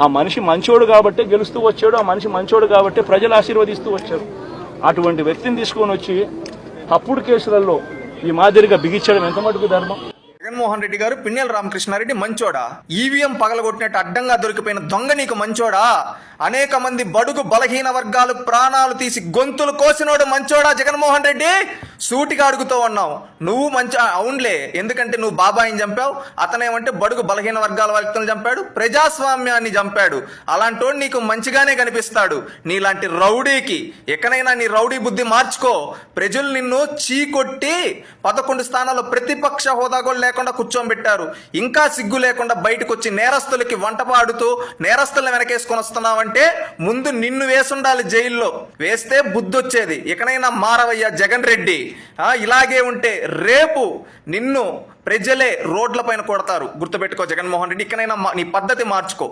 ఆ మనిషి మంచోడు కాబట్టే గెలుస్తూ వచ్చాడు, ఆ మనిషి మంచోడు కాబట్టే ప్రజలు ఆశీర్వదిస్తూ వచ్చారు. అటువంటి వ్యక్తిని తీసుకొని వచ్చి తప్పుడు కేసులలో ఈ మాదిరిగా బిగించడం ఎంత మటుకు ధర్మం? జగన్మోహన్ రెడ్డి గారు పిన్నెల రామకృష్ణారెడ్డి మంచోడా? ఈవీఎం పగలగొట్టినట్టు అడ్డంగా దొరికిపోయిన దొంగ నీకు మంచోడా? అనేక మంది బడుగు బలహీన వర్గాలు ప్రాణాలు తీసి గొంతులు కోసినోడు మంచోడా జగన్మోహన్ రెడ్డి? సూటిగా అడుగుతూ ఉన్నావు. నువ్వు అవునులే, ఎందుకంటే నువ్వు బాబాయిని చంపావు, అతనేమంటే బడుగు బలహీన వర్గాల వ్యక్తులను చంపాడు, ప్రజాస్వామ్యాన్ని చంపాడు. అలాంటోడు నీకు మంచిగానే కనిపిస్తాడు. నీలాంటి రౌడీకి ఎక్కడైనా నీ రౌడీ బుద్ధి మార్చుకో. ప్రజలు నిన్ను చీకొట్టి 11 స్థానాల్లో ప్రతిపక్ష హోదా కూడా లేకుండా కూర్చోబెట్టారు. ఇంకా సిగ్గు లేకుండా బయటకు వచ్చి నేరస్తులకి వంట పాడుతూ నేరస్తులను వెనకేసుకొని వస్తున్నావంటే ముందు నిన్ను వేసుండాలి జైల్లో. వేస్తే బుద్ధి వచ్చేది. ఎక్కడైనా మారవయ్యా జగన్ రెడ్డి. ఇలాగే ఉంటే రేపు నిన్ను ప్రజలే రోడ్ల పైన కొడతారు. గుర్తుపెట్టుకో జగన్మోహన్ రెడ్డి, ఇక్కడైనా నీ పద్ధతి మార్చుకో.